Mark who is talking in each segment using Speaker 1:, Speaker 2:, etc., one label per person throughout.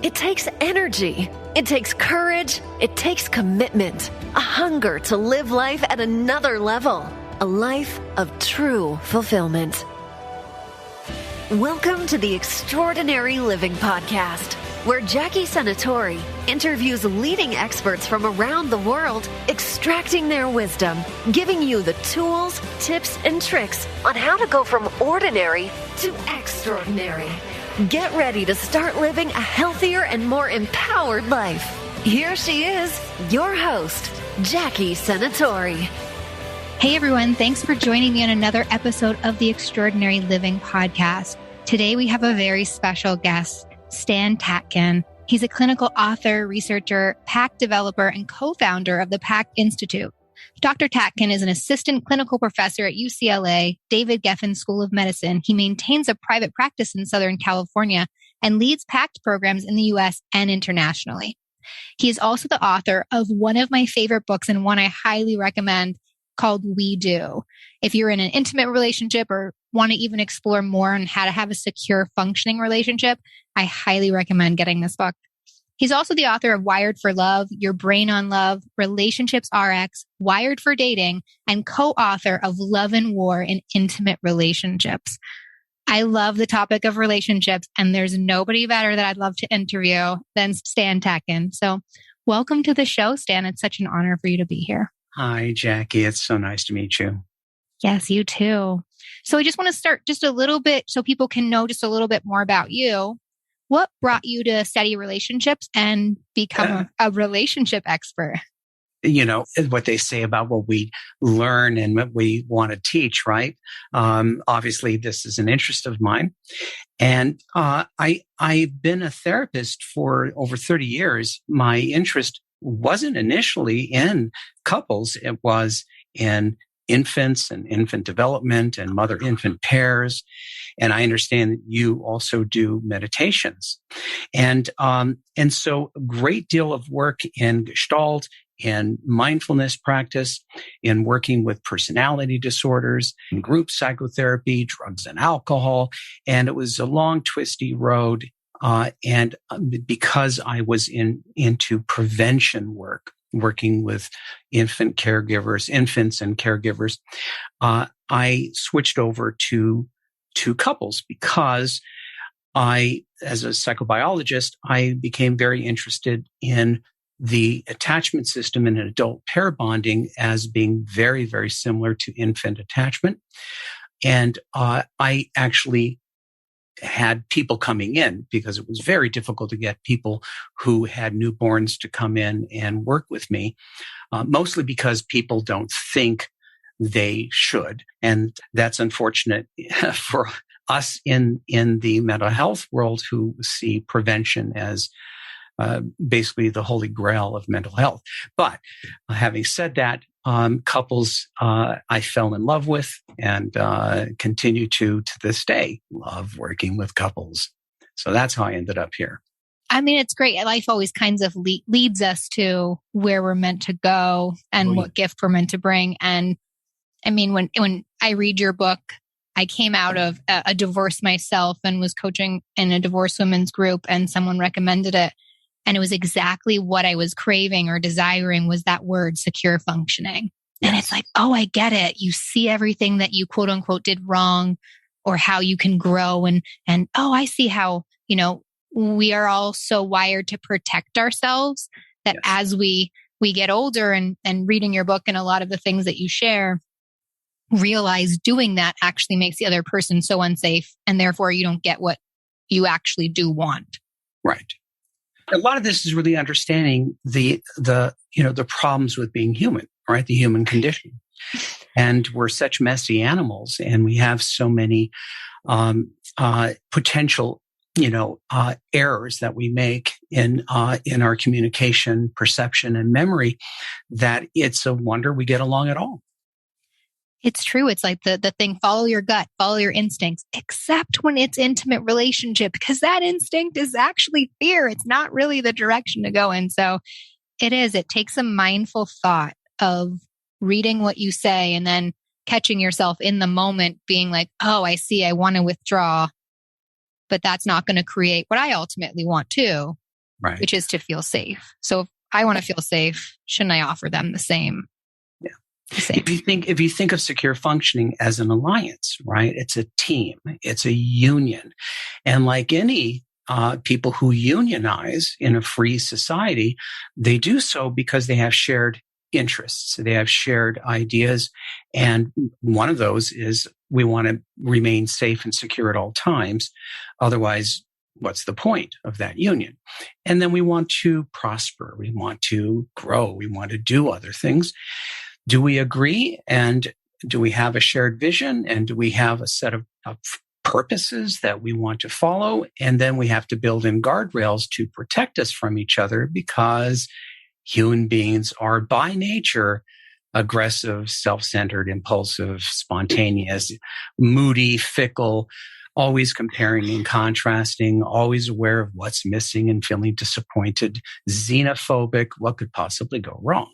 Speaker 1: It takes energy. It takes courage. It takes commitment. A hunger to live life at another level. A life of true fulfillment. Welcome to the Extraordinary Living Podcast, where Jackie Senatori interviews leading experts from around the world, extracting their wisdom, giving you the tools, tips, and tricks on how to go from ordinary to extraordinary. Get ready to start living a healthier and more empowered life. Here she is, your host, Jackie Senatori.
Speaker 2: Hey everyone, thanks for joining me on another episode of the Extraordinary Living Podcast. Today we have a very special guest, Stan Tatkin. He's a clinical author, researcher, PACT developer, and co-founder of the PACT Institute. Dr. Tatkin is an assistant clinical professor at UCLA, Geffen School of Medicine. He maintains a private practice in Southern California and leads PACT programs in the US and internationally. He is also the author of one of my favorite books and one I highly recommend called We Do. If you're in an intimate relationship or want to even explore more on how to have a secure, functioning relationship, I highly recommend getting this book. He's also the author of Wired for Love, Your Brain on Love, Relationships RX, Wired for Dating, and co-author of Love and War in Intimate Relationships. I love the topic of relationships, and there's nobody better that I'd love to interview than Stan Tatkin. So welcome to the show, Stan. It's such an honor for you to be here.
Speaker 3: Hi, Jackie. It's so nice to meet you.
Speaker 2: Yes, you too. So I just want to start just a little bit so people can know just a little bit more about you. What brought you to study relationships and become a relationship expert?
Speaker 3: You know, what they say about what we learn and what we want to teach, right? Obviously, this is an interest of mine. And I've been a therapist for over 30 years. My interest wasn't initially in couples. It was in infants and infant development and mother-infant pairs. And I understand that you also do meditations. And so a great deal of work in Gestalt, in mindfulness practice, in working with personality disorders, in group psychotherapy, drugs and alcohol. And it was a long, twisty road. And because I was into prevention work, working with infants and caregivers, I switched over to couples because as a psychobiologist, I became very interested in the attachment system in adult pair bonding as being very, very similar to infant attachment. And I actually had people coming in because it was very difficult to get people who had newborns to come in and work with me, mostly because people don't think they should. And that's unfortunate for us in the mental health world who see prevention as basically the holy grail of mental health. But having said that, couples I fell in love with and continue to this day love working with couples. So that's how I ended up here.
Speaker 2: I mean, it's great. Life always kinds of leads us to where we're meant to go and what gift we're meant to bring. And I mean, when I read your book, I came out of a divorce myself and was coaching in a divorced women's group, and someone recommended it. And it was exactly what I was craving or desiring was that word, secure functioning. Yes. And it's like, oh, I get it. You see everything that you quote unquote did wrong or how you can grow. And oh, I see how, we are all so wired to protect ourselves that as we get older and reading your book and a lot of the things that you share, realize doing that actually makes the other person so unsafe. And therefore you don't get what you actually do want.
Speaker 3: Right. A lot of this is really understanding the problems with being human, right? The human condition. And we're such messy animals, and we have so many potential, errors that we make in our communication, perception, and memory that it's a wonder we get along at all.
Speaker 2: It's true. It's like the thing, follow your gut, follow your instincts, except when it's intimate relationship, because that instinct is actually fear. It's not really the direction to go in. So it takes a mindful thought of reading what you say and then catching yourself in the moment being like, oh, I see, I want to withdraw, but that's not going to create what I ultimately want to.
Speaker 3: Right.
Speaker 2: which is to feel safe. So if I want to feel safe, shouldn't I offer them the same?
Speaker 3: Yeah.
Speaker 2: The same.
Speaker 3: If you think of secure functioning as an alliance, right? It's a team. It's a union. And like any people who unionize in a free society, they do so because they have shared interests. They have shared ideas. And one of those is we want to remain safe and secure at all times. Otherwise, what's the point of that union? And then we want to prosper. We want to grow. We want to do other things. Do we agree? And do we have a shared vision? And do we have a set of purposes that we want to follow? And then we have to build in guardrails to protect us from each other, because human beings are by nature aggressive, self-centered, impulsive, spontaneous, moody, fickle, always comparing and contrasting, always aware of what's missing and feeling disappointed, xenophobic. What could possibly go wrong?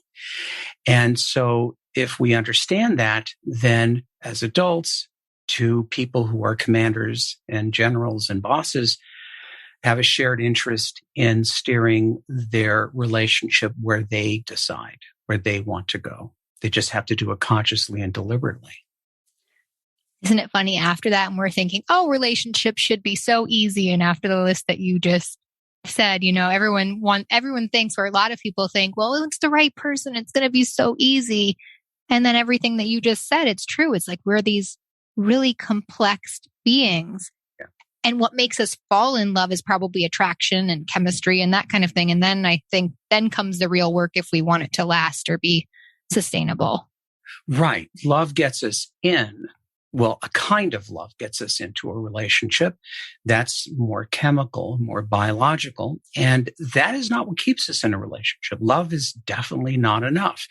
Speaker 3: And so if we understand that, then as adults, to people who are commanders and generals and bosses, have a shared interest in steering their relationship where they decide, where they want to go. They just have to do it consciously and deliberately.
Speaker 2: Isn't it funny after that? And we're thinking, oh, relationships should be so easy. And after the list that you just said, everyone thinks, or a lot of people think, well, it's the right person, it's going to be so easy. And then everything that you just said, it's true. It's like we're these really complex beings.
Speaker 3: Yeah.
Speaker 2: And what makes us fall in love is probably attraction and chemistry and that kind of thing. And then I think then comes the real work if we want it to last or be sustainable.
Speaker 3: Right. Love gets us in. Well, a kind of love gets us into a relationship that's more chemical, more biological. And that is not what keeps us in a relationship. Love is definitely not enough.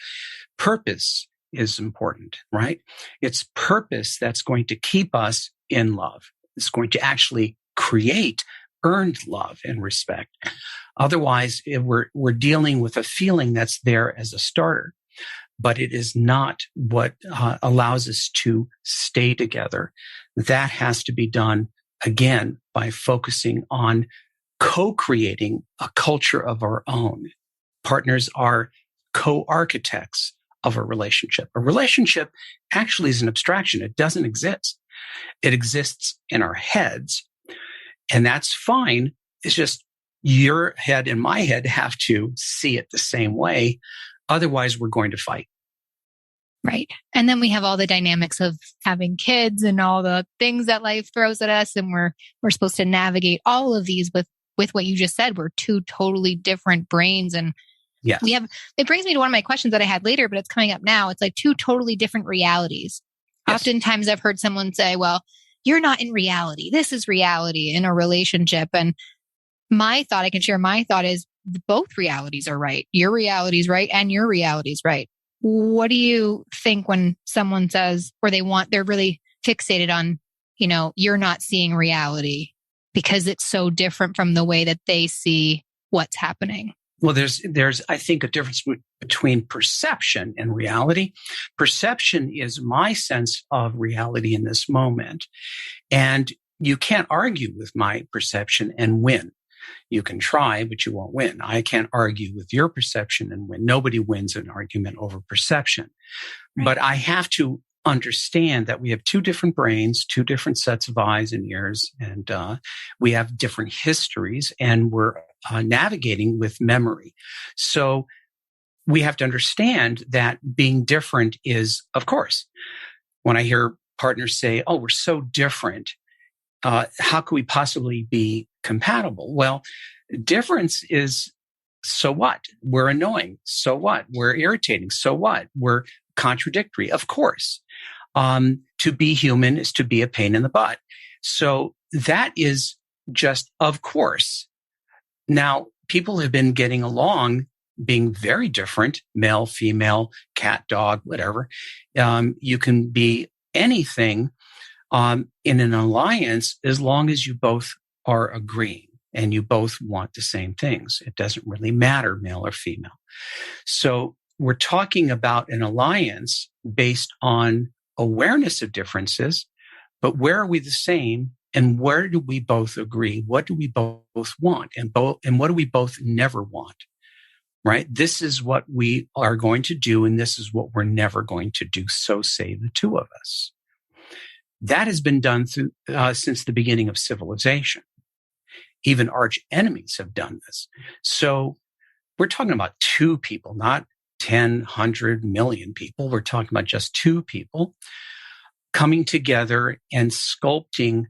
Speaker 3: Purpose is important, right? It's purpose that's going to keep us in love. It's going to actually create earned love and respect. Otherwise, we're dealing with a feeling that's there as a starter, but it is not what allows us to stay together. That has to be done, again, by focusing on co-creating a culture of our own. Partners are co-architects of a relationship. A relationship actually is an abstraction. It doesn't exist. It exists in our heads, and that's fine. It's just your head and my head have to see it the same way. Otherwise, we're going to fight.
Speaker 2: Right. And then we have all the dynamics of having kids and all the things that life throws at us. And we're supposed to navigate all of these with what you just said. We're two totally different brains. And
Speaker 3: yes.
Speaker 2: It brings me to one of my questions that I had later, but it's coming up now. It's like two totally different realities. Yes. Oftentimes I've heard someone say, well, you're not in reality. This is reality in a relationship. And my thought, I can share my thought is both realities are right. Your reality is right and your reality is right. What do you think when someone says, or they're really fixated on, you're not seeing reality because it's so different from the way that they see what's happening?
Speaker 3: Well, there's, I think, a difference between perception and reality. Perception is my sense of reality in this moment. And you can't argue with my perception and win. You can try, but you won't win. I can't argue with your perception and win. Nobody wins an argument over perception. Right. But I have to understand that we have two different brains, two different sets of eyes and ears, and we have different histories, and we're navigating with memory. So we have to understand that being different is, of course, when I hear partners say, oh, we're so different, how could we possibly be compatible? Well, difference is, so what? We're annoying. So what? We're irritating. So what? We're contradictory. Of course. To be human is to be a pain in the butt. So that is just, of course. Now, people have been getting along, being very different, male, female, cat, dog, whatever. You can be anything in an alliance as long as you both are agreeing and you both want the same things. It doesn't really matter, male or female. So we're talking about an alliance based on awareness of differences, but where are we the same And where do we both agree? What do we both want? And what do we both never want? Right? This is what we are going to do, and this is what we're never going to do. So say the two of us. That has been done since the beginning of civilization. Even arch enemies have done this. So we're talking about two people, not 10, 100, million people. We're talking about just two people coming together and sculpting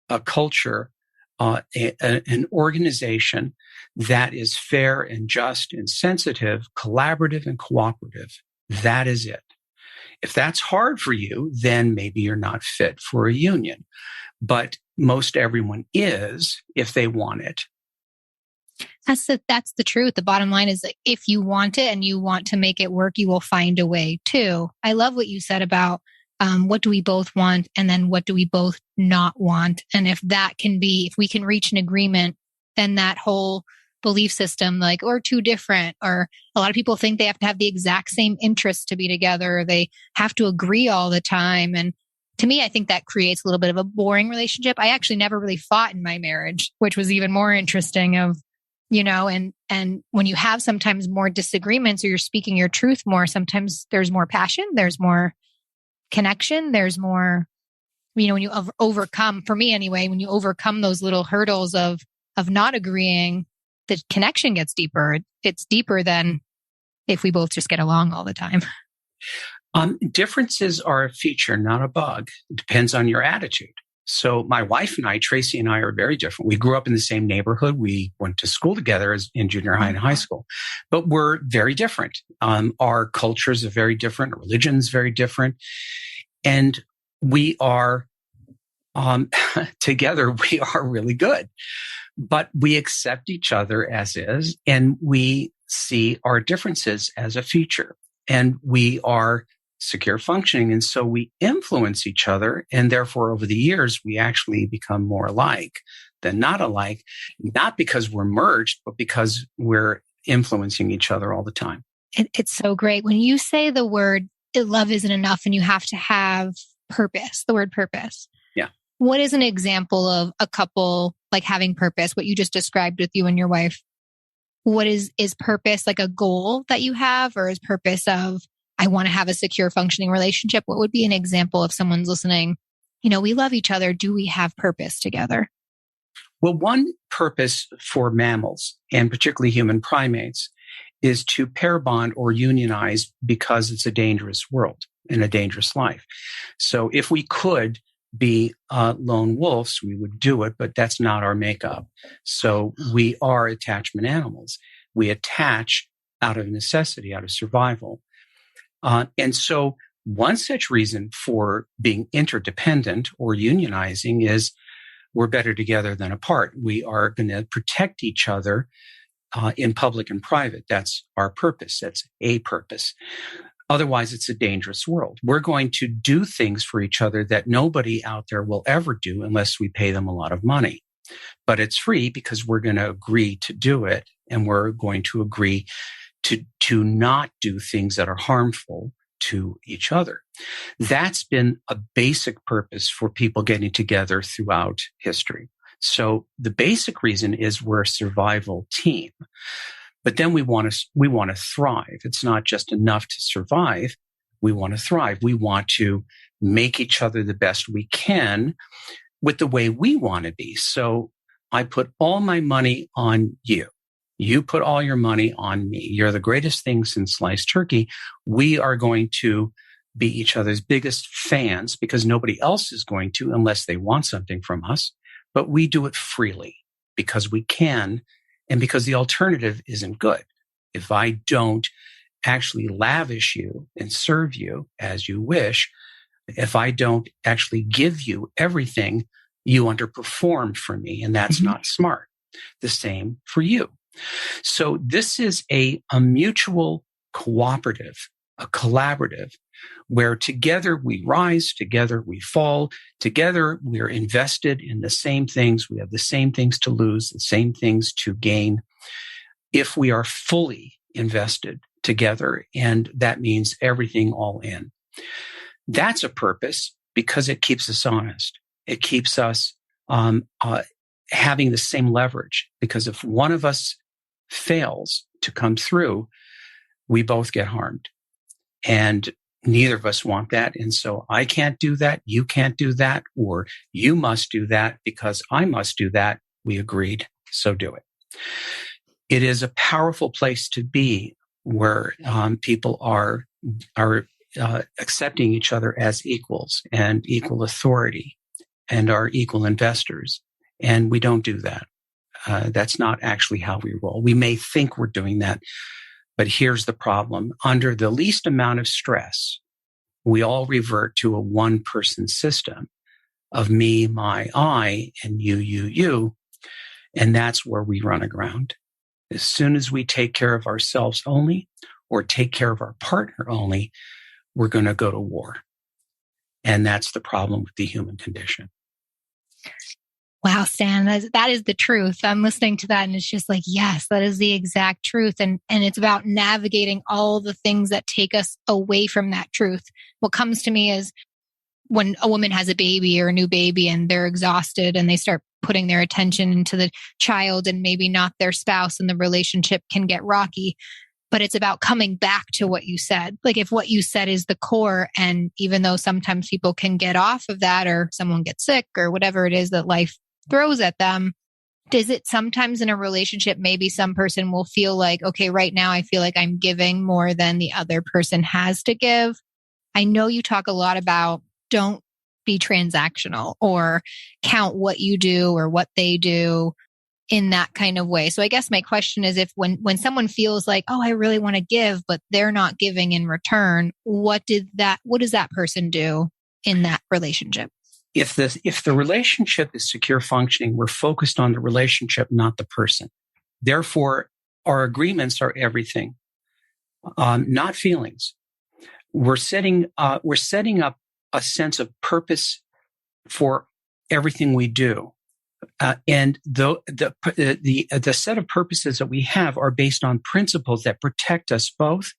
Speaker 3: a culture, an organization that is fair and just and sensitive, collaborative and cooperative. That is it. If that's hard for you, then maybe you're not fit for a union. But most everyone is if they want it.
Speaker 2: That's the truth. The bottom line is that if you want it and you want to make it work, you will find a way too. I love what you said about what do we both want, and then what do we both not want. And if we can reach an agreement, then that whole belief system, or too different, or a lot of people think they have to have the exact same interests to be together. Or they have to agree all the time. And to me, I think that creates a little bit of a boring relationship. I actually never really fought in my marriage, which was even more interesting and when you have sometimes more disagreements or you're speaking your truth more, sometimes there's more passion, there's more connection, there's more, when you overcome, for me anyway, when you overcome those little hurdles of not agreeing, the connection gets deeper. It's deeper than if we both just get along all the time.
Speaker 3: Differences are a feature, not a bug. It depends on your attitude. So my wife and I, Tracy and I, are very different. We grew up in the same neighborhood. We went to school together in junior high and high school, but we're very different. Our cultures are very different. Religion's very different. And we are, together, we are really good, but we accept each other as is, and we see our differences as a feature, and we are secure functioning. And so we influence each other. And therefore, over the years, we actually become more alike than not alike, not because we're merged, but because we're influencing each other all the time.
Speaker 2: It's so great. When you say the word love isn't enough and you have to have purpose, the word purpose.
Speaker 3: Yeah.
Speaker 2: What is an example of a couple having purpose? What you just described with you and your wife. What is purpose a goal that you have, or is purpose of, I want to have a secure functioning relationship? What would be an example if someone's listening? We love each other. Do we have purpose together?
Speaker 3: Well, one purpose for mammals, and particularly human primates, is to pair bond or unionize because it's a dangerous world and a dangerous life. So if we could be lone wolves, we would do it, but that's not our makeup. So we are attachment animals. We attach out of necessity, out of survival. And so one such reason for being interdependent or unionizing is we're better together than apart. We are going to protect each other in public and private. That's our purpose. That's a purpose. Otherwise, it's a dangerous world. We're going to do things for each other that nobody out there will ever do unless we pay them a lot of money. But it's free because we're going to agree to do it, and we're going to agree to not do things that are harmful to each other. That's been a basic purpose for people getting together throughout history. So the basic reason is we're a survival team. But then we want to thrive. It's not just enough to survive. We want to thrive. We want to make each other the best we can with the way we want to be. So I put all my money on you. You put all your money on me. You're the greatest thing since sliced turkey. We are going to be each other's biggest fans because nobody else is going to unless they want something from us. But we do it freely because we can and because the alternative isn't good. If I don't actually lavish you and serve you as you wish, if I don't actually give you everything, you underperform for me, and that's not smart. The same for you. So this is a mutual cooperative, a collaborative, where together we rise, together we fall, together we're invested in the same things. We have the same things to lose, the same things to gain if we are fully invested together. And that means everything all in. That's a purpose because it keeps us honest. It keeps us having the same leverage, because if one of us fails to come through, we both get harmed. And neither of us want that. And so I can't do that. You can't do that. Or you must do that because I must do that. We agreed. So do it. It is a powerful place to be where people are accepting each other as equals and equal authority and are equal investors. And we don't do that. That's not actually how we roll. We may think we're doing that, but here's the problem. Under the least amount of stress, we all revert to a one-person system of me, my, I, and you. And that's where we run aground. As soon as we take care of ourselves only or take care of our partner only, we're going to go to war. And that's the problem with the human condition.
Speaker 2: Wow, Stan, that is the truth. I'm listening to that and it's just like, yes, that is the exact truth. And it's about navigating all the things that take us away from that truth. What comes to me is when a woman has a baby or a new baby and they're exhausted and they start putting their attention into the child and maybe not their spouse, and the relationship can get rocky. But it's about coming back to what you said. Like if what you said is the core, and even though sometimes people can get off of that or someone gets sick or whatever it is that life throws at them, does it sometimes in a relationship, maybe some person will feel like, okay, right now I feel like I'm giving more than the other person has to give. I know you talk a lot about don't be transactional or count what you do or what they do in that kind of way. So I guess my question is, if when someone feels like, oh, I really want to give, but they're not giving in return, what does that person do in that relationship?
Speaker 3: If the relationship is secure functioning, we're focused on the relationship, not the person. Therefore, our agreements are everything, not feelings. We're setting up a sense of purpose for everything we do. And the set of purposes that we have are based on principles that protect us both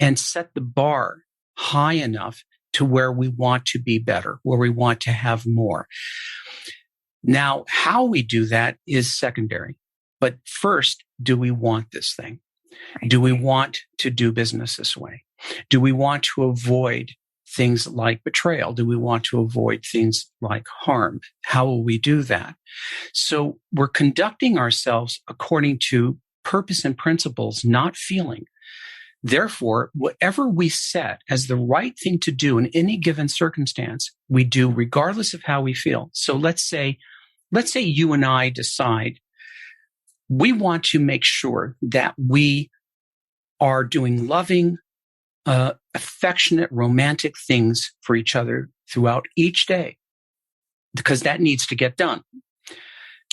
Speaker 3: and set the bar high enough to where we want to be better, where we want to have more. Now, how we do that is secondary. But first, do we want this thing? Do we want to do business this way? Do we want to avoid things like betrayal? Do we want to avoid things like harm? How will we do that? So we're conducting ourselves according to purpose and principles, not feeling. Therefore, whatever we set as the right thing to do in any given circumstance, we do regardless of how we feel. So let's say you and I decide we want to make sure that we are doing loving, affectionate, romantic things for each other throughout each day, because that needs to get done.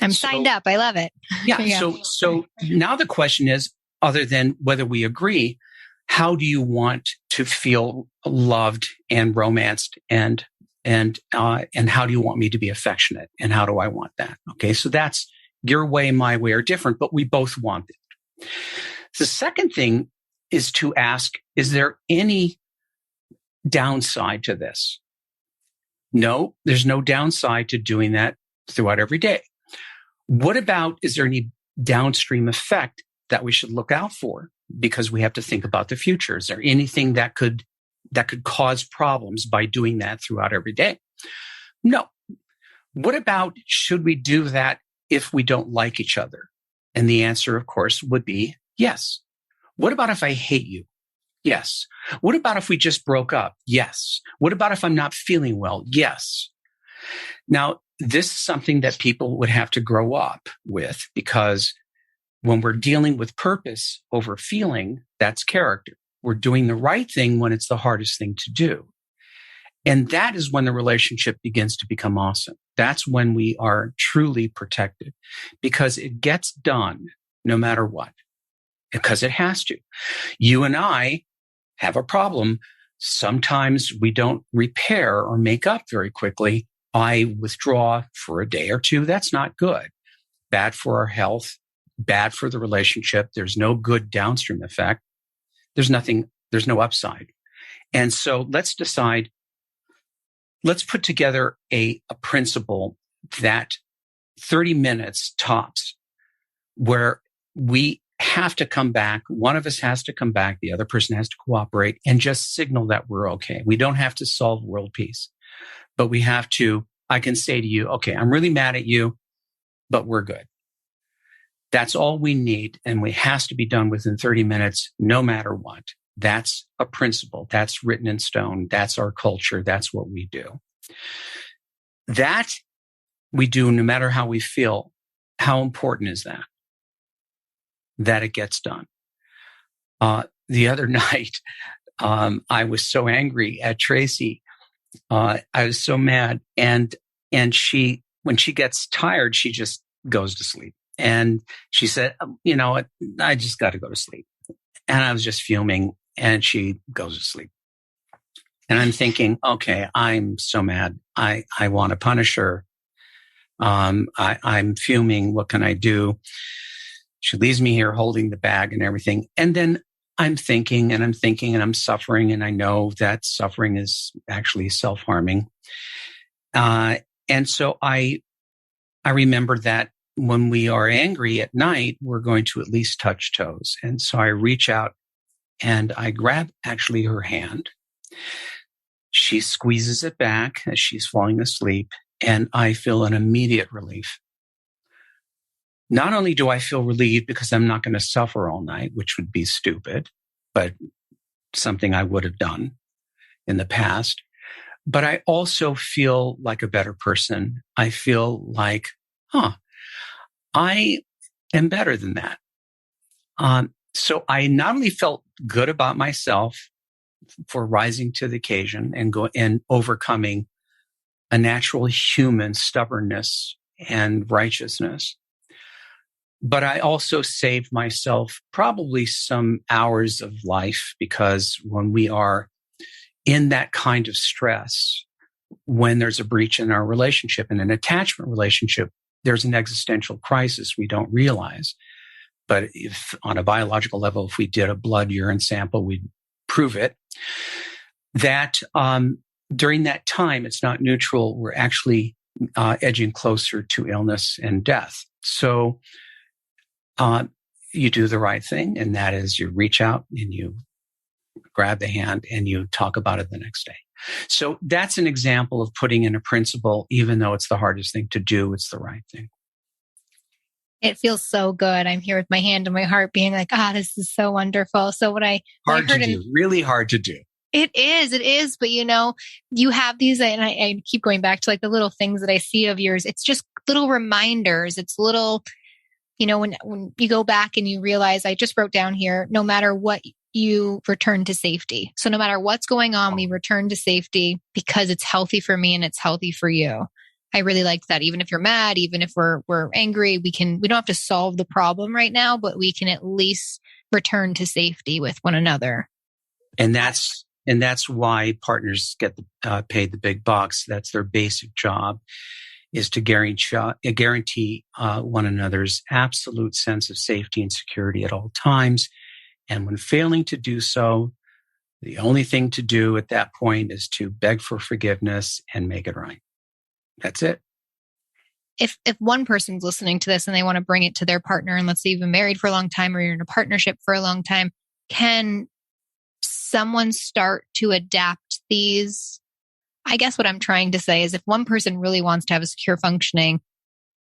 Speaker 2: I'm signed up. I love it.
Speaker 3: Yeah. So now the question is, other than whether we agree, how do you want to feel loved and romanced, and how do you want me to be affectionate, and how do I want that? Okay. So that's your way, my way are different, but we both want it. The second thing is to ask, is there any downside to this? No, there's no downside to doing that throughout every day. What about, is there any downstream effect that we should look out for? Because we have to think about the future. Is there anything that could cause problems by doing that throughout every day? No. What about, should we do that if we don't like each other? And the answer, of course, would be yes. What about if I hate you? Yes. What about if we just broke up? Yes. What about if I'm not feeling well? Yes. Now, this is something that people would have to grow up with, because when we're dealing with purpose over feeling, that's character. We're doing the right thing when it's the hardest thing to do. And that is when the relationship begins to become awesome. That's when we are truly protected, because it gets done no matter what, because it has to. You and I have a problem. Sometimes we don't repair or make up very quickly. I withdraw for a day or two. That's not good. Bad for our health, bad for the relationship. There's no good downstream effect. There's no upside. And so let's decide, let's put together a principle that 30 minutes tops where we have to come back. One of us has to come back. The other person has to cooperate and just signal that we're okay. We don't have to solve world peace, but we have to, I can say to you, okay, I'm really mad at you, but we're good. That's all we need. And it has to be done within 30 minutes, no matter what. That's a principle. That's written in stone. That's our culture. That's what we do. That we do no matter how we feel. How important is that? That it gets done. The other night, I was so angry at Tracy. I was so mad. And she, when she gets tired, she just goes to sleep. And she said, you know what? I just got to go to sleep. And I was just fuming, and she goes to sleep. And I'm thinking, okay, I'm so mad. I want to punish her. I'm fuming. What can I do? She leaves me here holding the bag and everything. And then I'm thinking and I'm suffering. And I know that suffering is actually self-harming. And so I remember that when we are angry at night, we're going to at least touch toes. And so I reach out and I grab actually her hand. She squeezes it back as she's falling asleep, and I feel an immediate relief. Not only do I feel relieved because I'm not going to suffer all night, which would be stupid, but something I would have done in the past, but I also feel like a better person. I feel like, I am better than that. So I not only felt good about myself for rising to the occasion and overcoming a natural human stubbornness and righteousness, but I also saved myself probably some hours of life, because when we are in that kind of stress, when there's a breach in our relationship, in an attachment relationship, there's an existential crisis we don't realize. But if on a biological level, if we did a blood urine sample, we'd prove it, that during that time, it's not neutral. We're actually edging closer to illness and death. So you do the right thing, and that is you reach out and you grab the hand and you talk about it the next day. So that's an example of putting in a principle, even though it's the hardest thing to do, it's the right thing.
Speaker 2: It feels so good. I'm here with my hand on my heart being like, this is so wonderful. So really hard to do. It is. But you have these, and I keep going back to like the little things that I see of yours. It's just little reminders. It's little, when you go back and you realize, I just wrote down here, no matter what, you return to safety. So no matter what's going on, we return to safety because it's healthy for me and it's healthy for you. I really liked that. Even if you're mad, even if we're angry, we don't have to solve the problem right now, but we can at least return to safety with one another. And that's why partners get paid the big bucks. That's their basic job, is to guarantee one another's absolute sense of safety and security at all times. And when failing to do so, the only thing to do at that point is to beg for forgiveness and make it right. That's it. If one person's listening to this and they want to bring it to their partner, and let's say you've been married for a long time or you're in a partnership for a long time, can someone start to adapt these? I guess what I'm trying to say is, if one person really wants to have a secure functioning,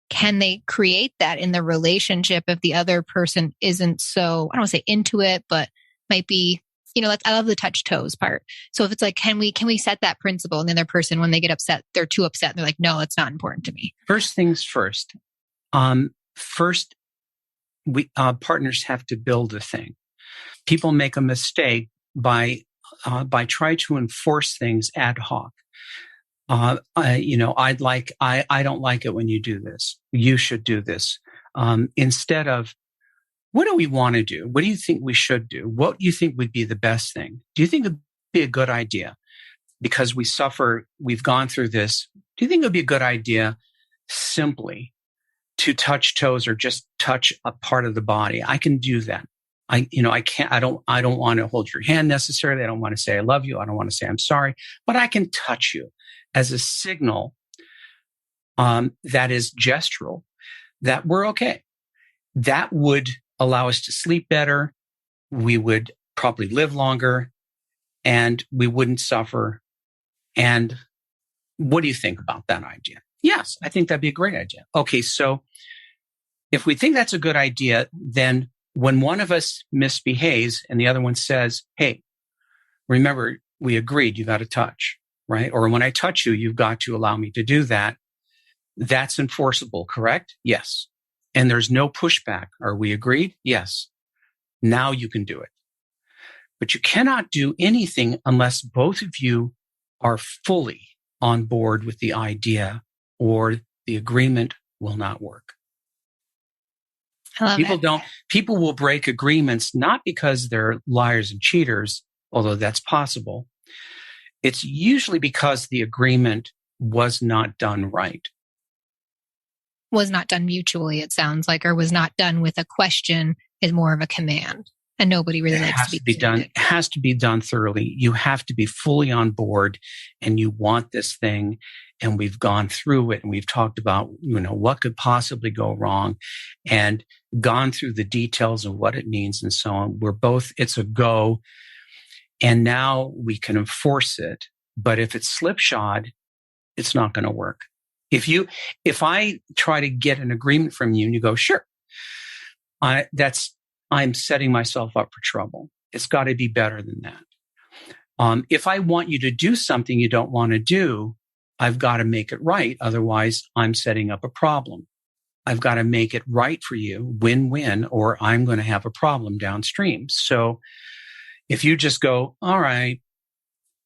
Speaker 2: can they create that in the relationship if the other person isn't so, I don't want to say into it, but might be, I love the touch toes part. So if it's like, can we set that principle, and the other person, when they get upset, they're too upset and they're like, no, it's not important to me.
Speaker 3: First things first. We partners have to build a thing. People make a mistake by trying to enforce things ad hoc. I don't like it when you do this. You should do this. Instead of, what do we want to do? What do you think we should do? What do you think would be the best thing? Do you think it would be a good idea? Because we've gone through this. Do you think it would be a good idea simply to touch toes or just touch a part of the body? I can do that. I don't want to hold your hand necessarily. I don't want to say I love you. I don't want to say I'm sorry, but I can touch you as a signal that is gestural, that we're okay. That would allow us to sleep better. We would probably live longer and we wouldn't suffer. And what do you think about that idea? Yes, I think that'd be a great idea. Okay, so if we think that's a good idea, then when one of us misbehaves and the other one says, hey, remember, we agreed you got to touch, right? Or when I touch you, you've got to allow me to do that. That's enforceable, correct? Yes. And there's no pushback. Are we agreed? Yes. Now you can do it. But you cannot do anything unless both of you are fully on board with the idea, or the agreement will not work. People will break agreements not because they're liars and cheaters, although that's possible. It's usually because the agreement was not done right.
Speaker 2: Was not done mutually, it sounds like, or was not done with a question is more of a command. And nobody really likes to be done. It
Speaker 3: has to be done thoroughly. You have to be fully on board and you want this thing. And we've gone through it and we've talked about, what could possibly go wrong and gone through the details of what it means and so on. It's a go. And now we can enforce it. But if it's slipshod, it's not going to work. If I try to get an agreement from you and you go, sure, I'm setting myself up for trouble. It's got to be better than that. If I want you to do something you don't want to do, I've got to make it right. Otherwise, I'm setting up a problem. I've got to make it right for you, win-win, or I'm going to have a problem downstream. So if you just go, all right,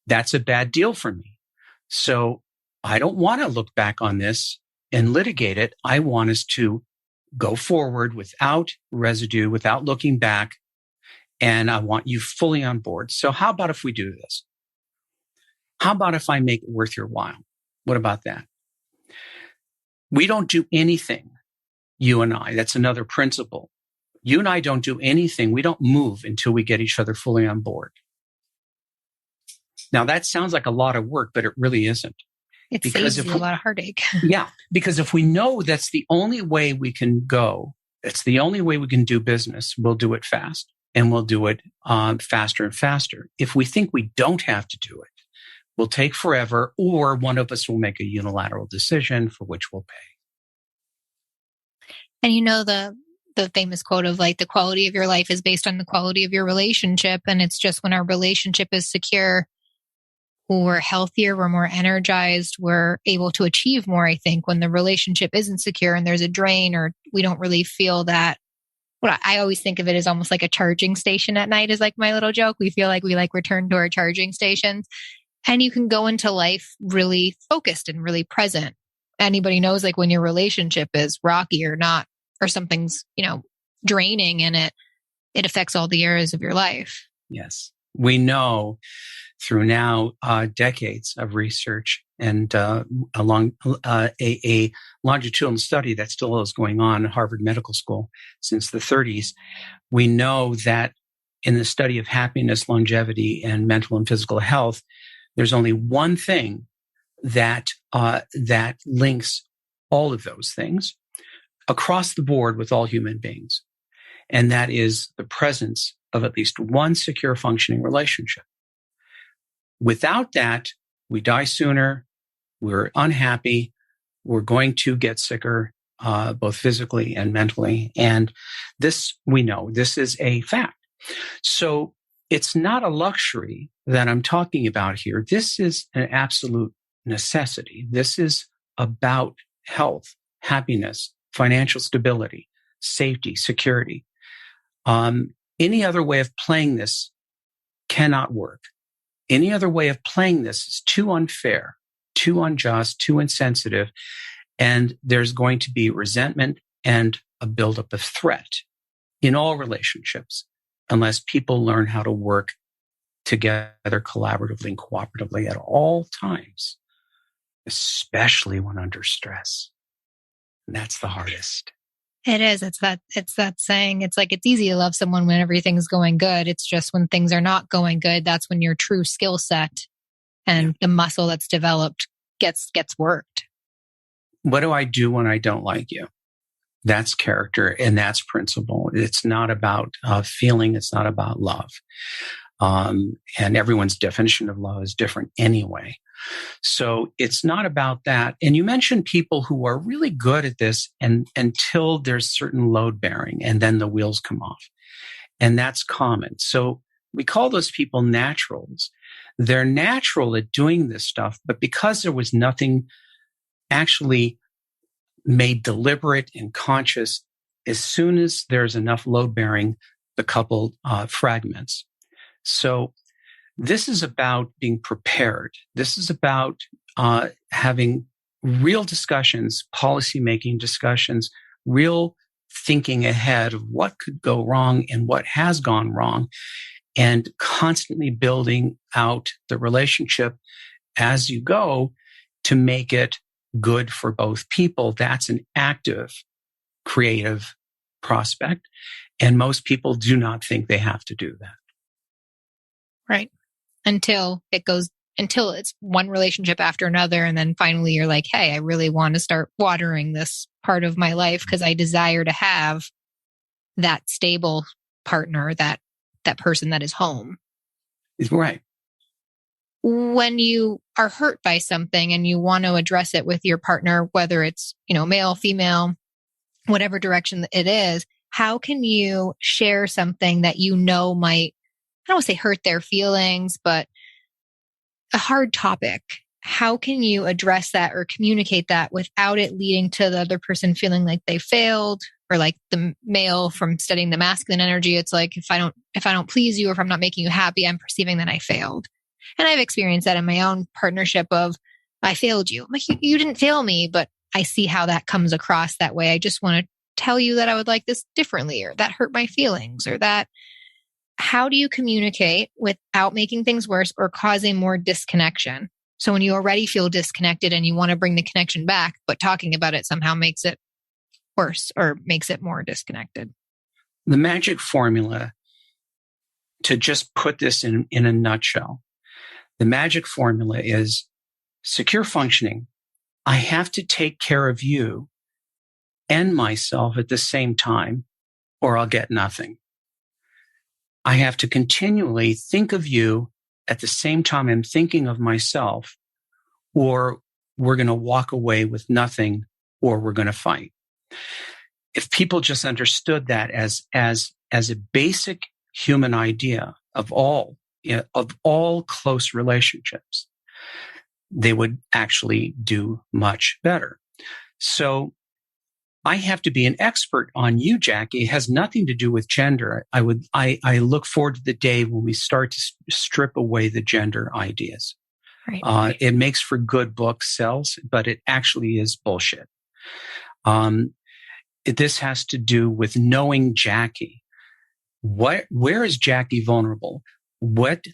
Speaker 3: that's a bad deal for me. So I don't want to look back on this and litigate it. I want us to go forward without residue, without looking back. And I want you fully on board. So how about if we do this? How about if I make it worth your while? What about that? We don't do anything, you and I. That's another principle. You and I don't do anything. We don't move until we get each other fully on board. Now, that sounds like a lot of work, but it really isn't.
Speaker 2: It saves you a lot of heartache.
Speaker 3: Yeah, because if we know that's the only way we can go, it's the only way we can do business, we'll do it fast and we'll do it faster and faster. If we think we don't have to do it, we'll take forever, or one of us will make a unilateral decision for which we'll pay.
Speaker 2: And the famous quote of the quality of your life is based on the quality of your relationship. And it's just when our relationship is secure, we're healthier, we're more energized, we're able to achieve more, I think. When the relationship isn't secure and there's a drain, or we don't really feel that. Well, I always think of it as almost like a charging station at night is like my little joke. We feel like we return to our charging stations, and you can go into life really focused and really present. Anybody knows when your relationship is rocky or not, or something's, draining, and it affects all the areas of your life.
Speaker 3: Yes. We know through now decades of research and along a longitudinal study that still is going on at Harvard Medical School since the 30s, we know that in the study of happiness, longevity, and mental and physical health, there's only one thing that links all of those things across the board with all human beings, and that is the presence of at least one secure functioning relationship. Without that, we die sooner, we're unhappy, we're going to get sicker, both physically and mentally. And this, we know, this is a fact. So it's not a luxury that I'm talking about here. This is an absolute necessity. This is about health, happiness, financial stability, safety, security. Any other way of playing this cannot work. Any other way of playing this is too unfair, too unjust, too insensitive, and there's going to be resentment and a buildup of threat in all relationships unless people learn how to work together collaboratively and cooperatively at all times, especially when under stress. And that's the hardest.
Speaker 2: It is. It's that saying. It's it's easy to love someone when everything's going good. It's just when things are not going good, that's when your true skill set and the muscle that's developed gets worked.
Speaker 3: What do I do when I don't like you? That's character and that's principle. It's not about feeling. It's not about love. And everyone's definition of love is different anyway. So it's not about that. And you mentioned people who are really good at this and until there's certain load bearing and then the wheels come off. And that's common. So we call those people naturals. They're natural at doing this stuff, but because there was nothing actually made deliberate and conscious, as soon as there's enough load bearing, the couple fragments. So this is about being prepared. This is about having real discussions, policy-making discussions, real thinking ahead of what could go wrong and what has gone wrong, and constantly building out the relationship as you go to make it good for both people. That's an active, creative prospect. And most people do not think they have to do that.
Speaker 2: Right. Until it's one relationship after another. And then finally you're like, hey, I really want to start watering this part of my life because I desire to have that stable partner, that person that is home.
Speaker 3: Right.
Speaker 2: When you are hurt by something and you want to address it with your partner, whether it's, male, female, whatever direction it is, how can you share something that might, I don't want to say hurt their feelings, but a hard topic? How can you address that or communicate that without it leading to the other person feeling like they failed, or like the male from studying the masculine energy? It's like, if I don't please you, or if I'm not making you happy, I'm perceiving that I failed. And I've experienced that in my own partnership of, I failed you. I'm like, you didn't fail me, but I see how that comes across that way. I just want to tell you that I would like this differently, or that hurt my feelings, or that. How do you communicate without making things worse or causing more disconnection? So when you already feel disconnected and you want to bring the connection back, but talking about it somehow makes it worse or makes it more disconnected.
Speaker 3: The magic formula, to just put this in a nutshell, the magic formula is secure functioning. I have to take care of you and myself at the same time, or I'll get nothing. I have to continually think of you at the same time I'm thinking of myself, or we're going to walk away with nothing, or we're going to fight. If people just understood that as a basic human idea of all close relationships, they would actually do much better. So I have to be an expert on you, Jackie. It has nothing to do with gender. I look forward to the day when we start to strip away the gender ideas.
Speaker 2: Right.
Speaker 3: It makes for good book sales, but it actually is bullshit. This has to do with knowing Jackie. Where is Jackie vulnerable? What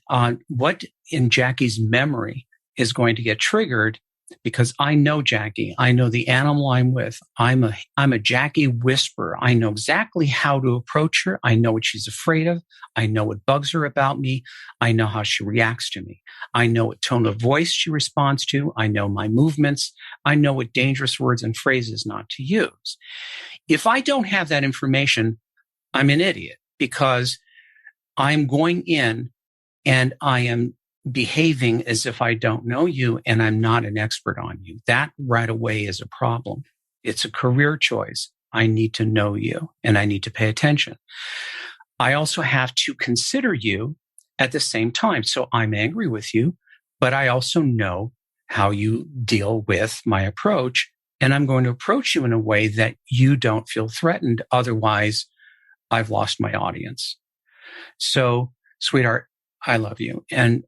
Speaker 3: in Jackie's memory is going to get triggered? Because I know Jackie. I know the animal I'm with. I'm a Jackie whisperer. I know exactly how to approach her. I know what she's afraid of. I know what bugs her about me. I know how she reacts to me. I know what tone of voice she responds to. I know my movements. I know what dangerous words and phrases not to use. If I don't have that information, I'm an idiot, because I'm going in and I am behaving as if I don't know you and I'm not an expert on you. That right away is a problem. It's a career choice. I need to know you and I need to pay attention. I also have to consider you at the same time. So I'm angry with you, but I also know how you deal with my approach, and I'm going to approach you in a way that you don't feel threatened. Otherwise, I've lost my audience. So, sweetheart, I love you. And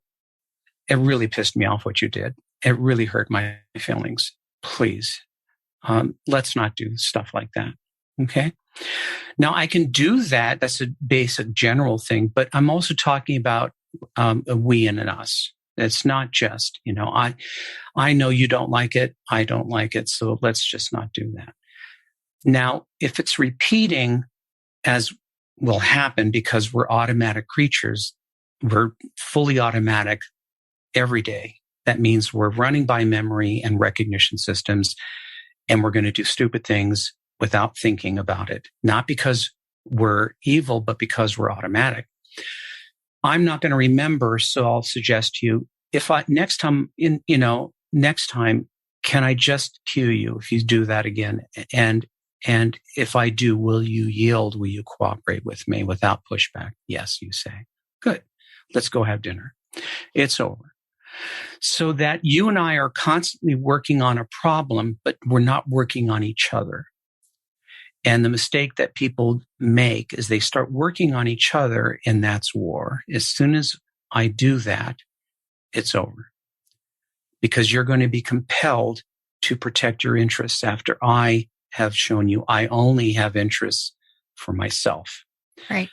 Speaker 3: it really pissed me off what you did. It really hurt my feelings. Please, let's not do stuff like that. Okay. Now I can do that. That's a basic general thing, but I'm also talking about a we and an us. It's not just, I know you don't like it. I don't like it. So let's just not do that. Now, if it's repeating, as will happen because we're automatic creatures, we're fully automatic every day. That means we're running by memory and recognition systems. and we're going to do stupid things without thinking about it. Not because we're evil, but because we're automatic. I'm not going to remember, so I'll suggest to you, next time, can I just cue you if you do that again? And if I do, will you yield? Will you cooperate with me without pushback? Yes, you say. Good. Let's go have dinner. It's over. So that you and I are constantly working on a problem, but we're not working on each other. And the mistake that people make is they start working on each other, and that's war. As soon as I do that, it's over. Because you're going to be compelled to protect your interests after I have shown you I only have interests for myself.
Speaker 2: Right.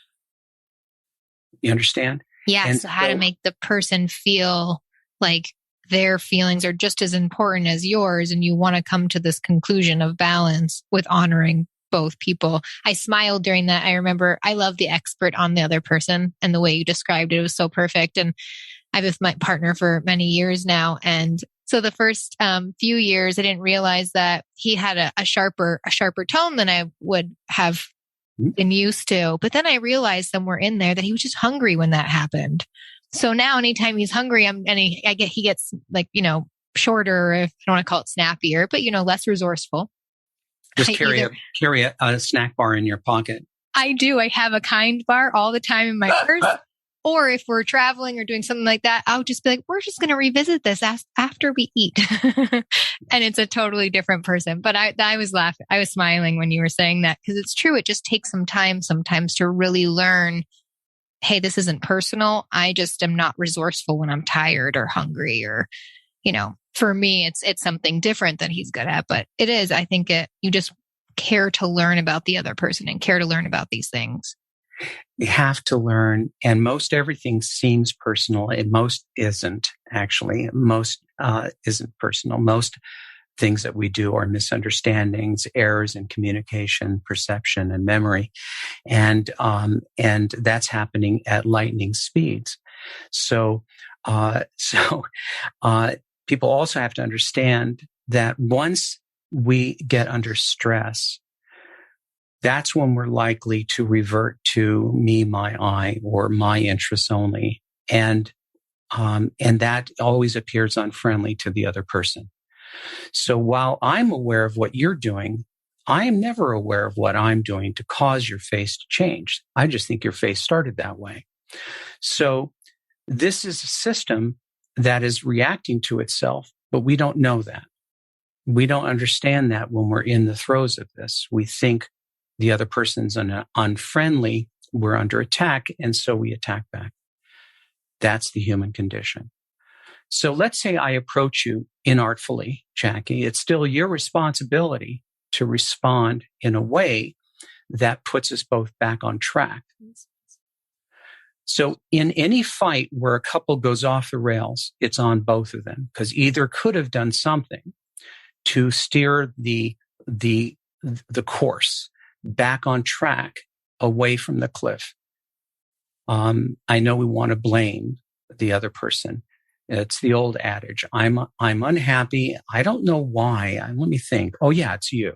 Speaker 3: You understand?
Speaker 2: Yeah.
Speaker 3: And
Speaker 2: so how to make the person feel like their feelings are just as important as yours, and you want to come to this conclusion of balance with honoring both people. I smiled during that. I remember I love the expert on the other person, and the way you described it was so perfect. And I've been with my partner for many years now. And so the first few years, I didn't realize that he had a sharper tone than I would have been used to. But then I realized somewhere in there that he was just hungry when that happened. So now anytime he's hungry, he gets shorter, if I don't want to call it snappier, but less resourceful.
Speaker 3: Just carry a snack bar in your pocket.
Speaker 2: I do. I have a Kind bar all the time in my purse. Or if we're traveling or doing something like that, I'll just be like, we're just going to revisit this after we eat. And it's a totally different person. But I was laughing. I was smiling when you were saying that, because it's true. It just takes some time sometimes to really learn, hey, this isn't personal. I just am not resourceful when I'm tired or hungry, or, for me, it's something different that he's good at. But it is, I think you just care to learn about the other person and care to learn about these things.
Speaker 3: You have to learn, and most everything seems personal, and most isn't actually. Most isn't personal. Most things that we do are misunderstandings, errors in communication, perception, and memory, and that's happening at lightning speeds. So people also have to understand that once we get under stress, that's when we're likely to revert to me, my, I, or my interests only. And that always appears unfriendly to the other person. So while I'm aware of what you're doing, I am never aware of what I'm doing to cause your face to change. I just think your face started that way. So this is a system that is reacting to itself, but we don't know that. We don't understand that when we're in the throes of this. We think the other person's unfriendly, we're under attack, and so we attack back. That's the human condition. So let's say I approach you inartfully, Jackie. It's still your responsibility to respond in a way that puts us both back on track. So in any fight where a couple goes off the rails, it's on both of them, because either could have done something to steer the course back on track, away from the cliff. I know we want to blame the other person. It's the old adage, I'm unhappy. I don't know why. Let me think. Oh yeah, it's you.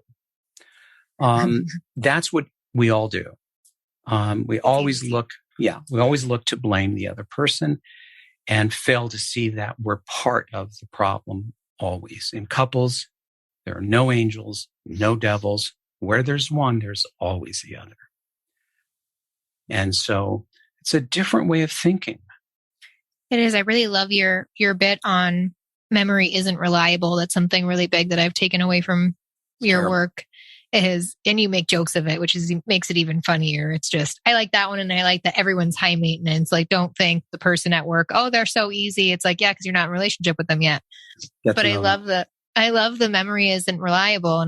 Speaker 3: That's what we all do. We always look to blame the other person and fail to see that we're part of the problem always. In couples, there are no angels, no devils. Where there's one, there's always the other. And so it's a different way of thinking.
Speaker 2: It is. I really love your bit on memory isn't reliable. That's something really big that I've taken away from your work. And you make jokes of it, which makes it even funnier. It's just, I like that one. And I like that everyone's high maintenance. Like, don't think the person at work, oh, they're so easy. It's like, yeah, because you're not in a relationship with them yet. Definitely. But I love the memory isn't reliable.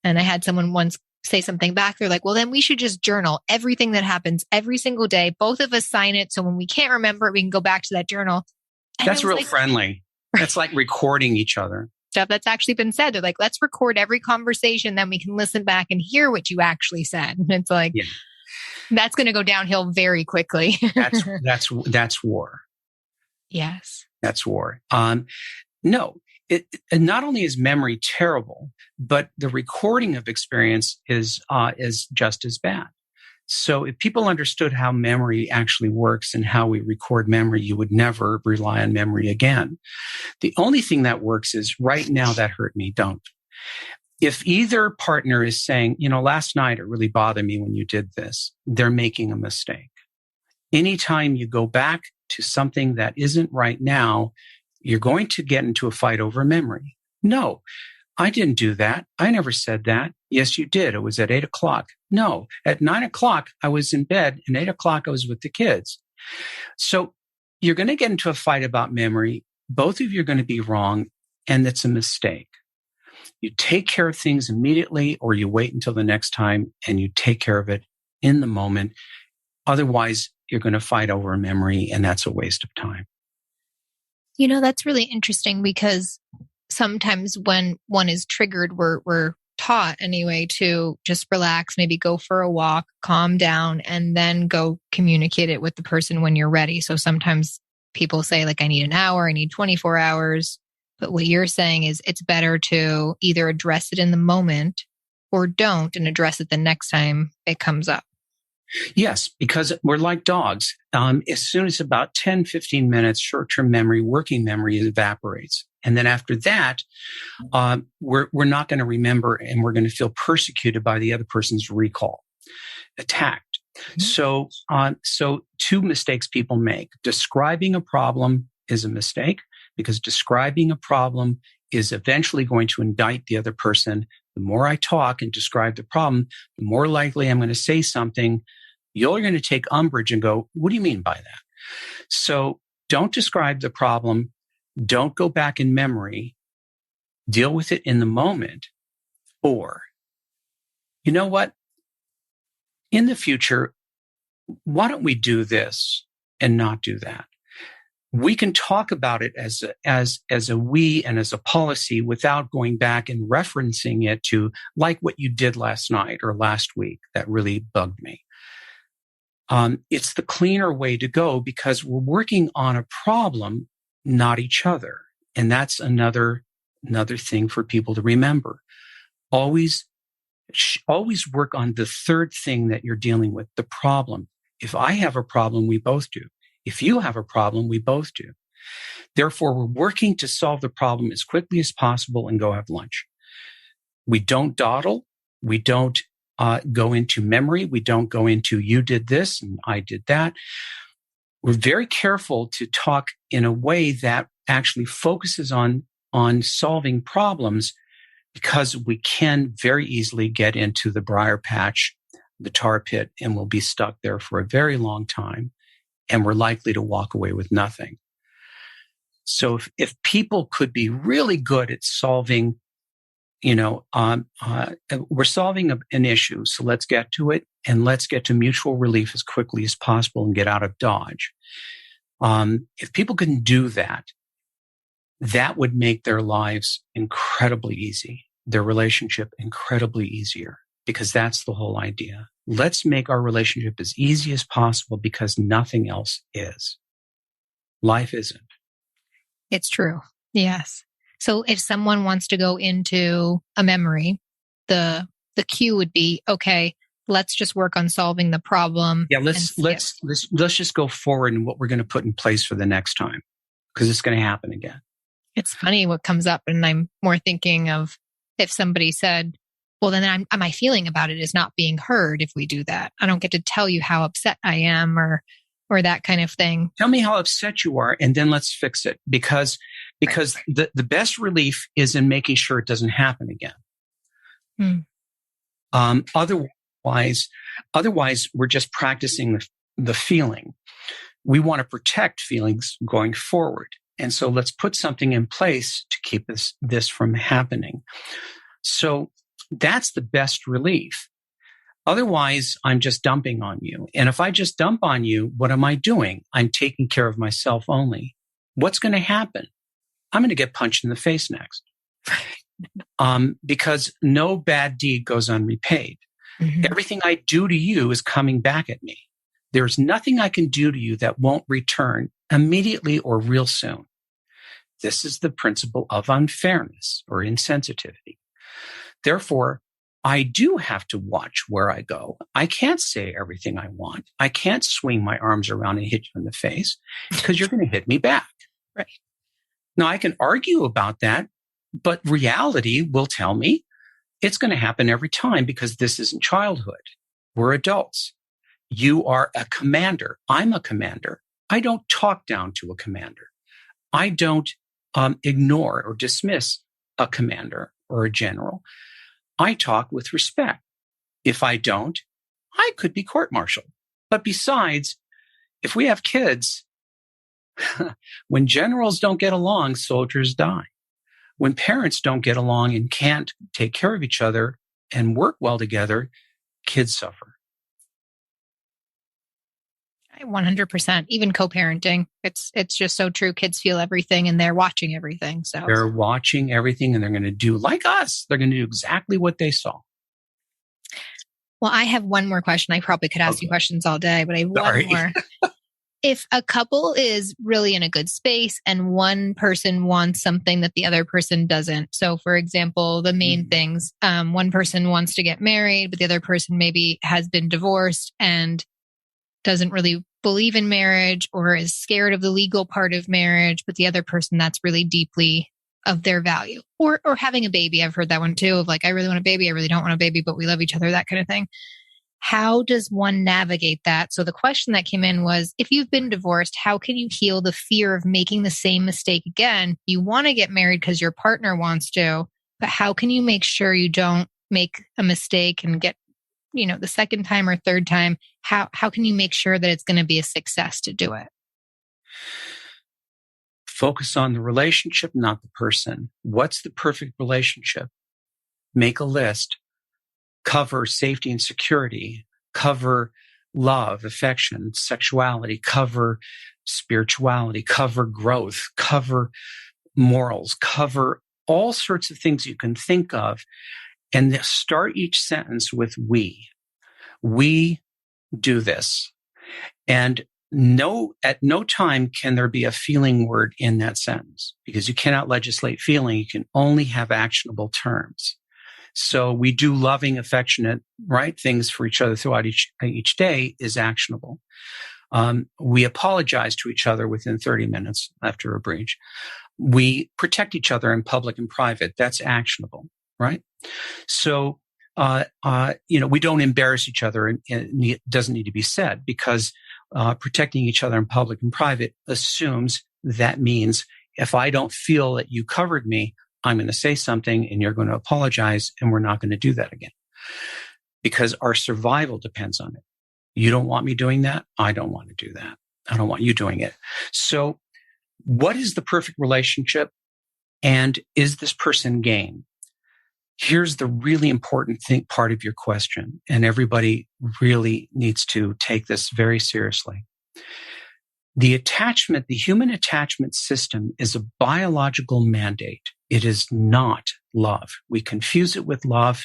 Speaker 2: And I had someone once say something back. They're like, well, then we should just journal everything that happens every single day. Both of us sign it. So when we can't remember it, we can go back to that journal. And
Speaker 3: that's real friendly. That's like recording each other.
Speaker 2: Stuff that's actually been said. They're like, let's record every conversation. Then we can listen back and hear what you actually said. And it's like, that's going to go downhill very quickly. That's
Speaker 3: war.
Speaker 2: Yes.
Speaker 3: That's war. No, and not only is memory terrible, but the recording of experience is just as bad. So if people understood how memory actually works and how we record memory, you would never rely on memory again. The only thing that works is right now that hurt me, don't. If either partner is saying, last night it really bothered me when you did this, they're making a mistake. Anytime you go back to something that isn't right now, you're going to get into a fight over memory. No, I didn't do that. I never said that. Yes, you did. It was at 8:00. No, at 9:00, I was in bed, and 8:00, I was with the kids. So you're going to get into a fight about memory. Both of you are going to be wrong, and it's a mistake. You take care of things immediately, or you wait until the next time and you take care of it in the moment. Otherwise, you're going to fight over memory, and that's a waste of time.
Speaker 2: That's really interesting because sometimes when one is triggered, we're taught anyway to just relax, maybe go for a walk, calm down, and then go communicate it with the person when you're ready. So sometimes people say I need an hour, I need 24 hours. But what you're saying is it's better to either address it in the moment or don't and address it the next time it comes up.
Speaker 3: Yes, because we're like dogs. As soon as about 10, 15 minutes, short-term memory, working memory evaporates. And then after that, we're not going to remember, and we're going to feel persecuted by the other person's recall, attacked. Mm-hmm. So two mistakes people make. Describing a problem is a mistake because describing a problem is eventually going to indict the other person. The more I talk and describe the problem, the more likely I'm going to say something. You're going to take umbrage and go, what do you mean by that? So don't describe the problem. Don't go back in memory. Deal with it in the moment. Or, you know what? In the future, why don't we do this and not do that? We can talk about it as a we and as a policy without going back and referencing it to like what you did last night or last week. That really bugged me. It's the cleaner way to go because we're working on a problem, not each other. And that's another thing for people to remember. Always work on the third thing that you're dealing with, the problem. If I have a problem, we both do. If you have a problem, we both do. Therefore, we're working to solve the problem as quickly as possible and go have lunch. We don't dawdle. We don't go into memory. We don't go into you did this and I did that. We're very careful to talk in a way that actually focuses on solving problems because we can very easily get into the briar patch, the tar pit, and we'll be stuck there for a very long time. And we're likely to walk away with nothing. So if people could be really good at solving, we're solving an issue, so let's get to it and let's get to mutual relief as quickly as possible and get out of Dodge. If people can do that, that would make their lives incredibly easy, their relationship incredibly easier, because that's the whole idea. Let's make our relationship as easy as possible because nothing else is. Life isn't.
Speaker 2: It's true. Yes. So if someone wants to go into a memory, the cue would be, okay, let's just work on solving the problem.
Speaker 3: Yeah, let's just go forward and what we're going to put in place for the next time, because it's going to happen again.
Speaker 2: It's funny what comes up, and I'm more thinking of if somebody said, well, then my feeling about it is not being heard if we do that. I don't get to tell you how upset I am or that kind of thing.
Speaker 3: Tell me how upset you are, and then let's fix it. Because right. The best relief is in making sure it doesn't happen again. Otherwise, we're just practicing the feeling. We want to protect feelings going forward. And so let's put something in place to keep this from happening. So that's the best relief. Otherwise, I'm just dumping on you. And if I just dump on you, what am I doing? I'm taking care of myself only. What's going to happen? I'm going to get punched in the face next. Because no bad deed goes unrepaid. Mm-hmm. Everything I do to you is coming back at me. There's nothing I can do to you that won't return immediately or real soon. This is the principle of unfairness or insensitivity. Therefore, I do have to watch where I go. I can't say everything I want. I can't swing my arms around and hit you in the face because you're going to hit me back.
Speaker 2: Right.
Speaker 3: Now, I can argue about that, but reality will tell me it's going to happen every time because this isn't childhood. We're adults. You are a commander. I'm a commander. I don't talk down to a commander. I don't ignore or dismiss a commander or a general. I talk with respect. If I don't, I could be court-martialed. But besides, if we have kids, when generals don't get along, soldiers die. When parents don't get along and can't take care of each other and work well together, kids suffer.
Speaker 2: 100%. Even co-parenting. It's just so true. Kids feel everything and they're watching everything. So
Speaker 3: they're watching everything and they're going to do like us. They're going to do exactly what they saw.
Speaker 2: Well, I have one more question. I probably could ask you questions all day, but I have one more. If a couple is really in a good space and one person wants something that the other person doesn't. So for example, the main things, one person wants to get married, but the other person maybe has been divorced and doesn't really believe in marriage or is scared of the legal part of marriage, but the other person that's really deeply of their value. Or having a baby. I've heard that one too, of like, I really want a baby. I really don't want a baby, but we love each other, that kind of thing. How does one navigate that? So the question that came in was, if you've been divorced, how can you heal the fear of making the same mistake again? You want to get married because your partner wants to, but how can you make sure you don't make a mistake and get, the second time or third time? How can you make sure that it's going to be a success to do it?
Speaker 3: Focus on the relationship, not the person. What's the perfect relationship? Make a list. Cover safety and security. Cover love, affection, sexuality. Cover spirituality. Cover growth. Cover morals. Cover all sorts of things you can think of. And start each sentence with we. We do this. And at no time can there be a feeling word in that sentence, because you cannot legislate feeling. You can only have actionable terms. So we do loving, affectionate, right things for each other throughout each day is actionable. We apologize to each other within 30 minutes after a breach. We protect each other in public and private. That's actionable, right? So, we don't embarrass each other, and it doesn't need to be said, because protecting each other in public and private assumes that means if I don't feel that you covered me, I'm going to say something and you're going to apologize, and we're not going to do that again, because our survival depends on it. You don't want me doing that. I don't want to do that. I don't want you doing it. So what is the perfect relationship? And is this person game? Here's the really important part of your question, and everybody really needs to take this very seriously. The human attachment system is a biological mandate. It is not love. We confuse it with love.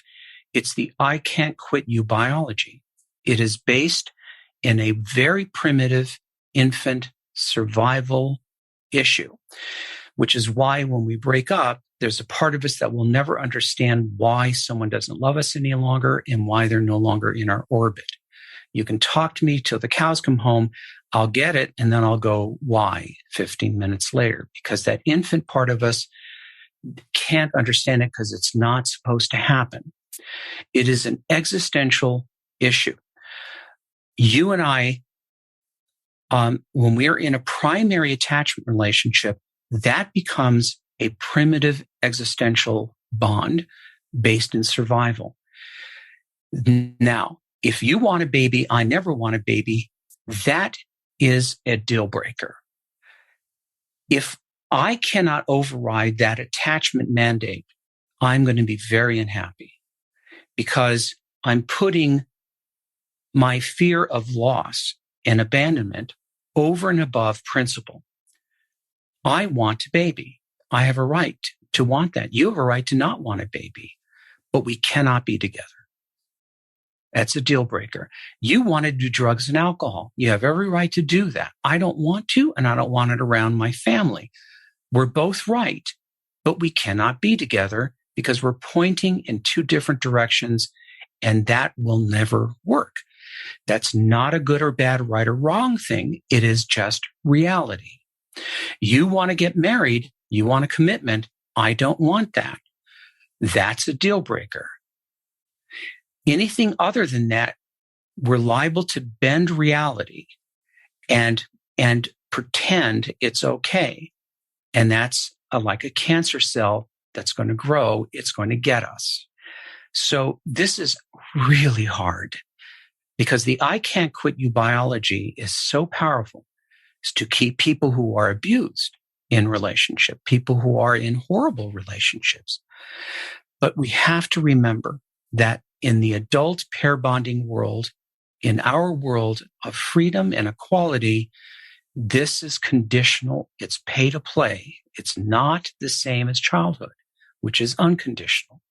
Speaker 3: It's the I can't quit you biology. It is based in a very primitive infant survival issue, which is why when we break up, there's a part of us that will never understand why someone doesn't love us any longer and why they're no longer in our orbit. You can talk to me till the cows come home. I'll get it. And then I'll go, why 15 minutes later? Because that infant part of us can't understand it, because it's not supposed to happen. It is an existential issue. You and I, when we are in a primary attachment relationship, that becomes a primitive existential bond based in survival. Now, if you want a baby, I never want a baby, that is a deal breaker. If I cannot override that attachment mandate, I'm going to be very unhappy, because I'm putting my fear of loss and abandonment over and above principle. I want a baby. I have a right to want that. You have a right to not want a baby, but we cannot be together. That's a deal breaker. You want to do drugs and alcohol. You have every right to do that. I don't want to, and I don't want it around my family. We're both right, but we cannot be together because we're pointing in two different directions, and that will never work. That's not a good or bad, right or wrong thing. It is just reality. You want to get married. You want a commitment. I don't want that. That's a deal breaker. Anything other than that, we're liable to bend reality and pretend it's okay. And that's like a cancer cell that's going to grow. It's going to get us. So this is really hard because the I can't quit you biology is so powerful. It's to keep people who are abused in relationship, people who are in horrible relationships. But we have to remember that in the adult pair bonding world, in our world of freedom and equality, this is conditional. It's pay to play. It's not the same as childhood, which is unconditional.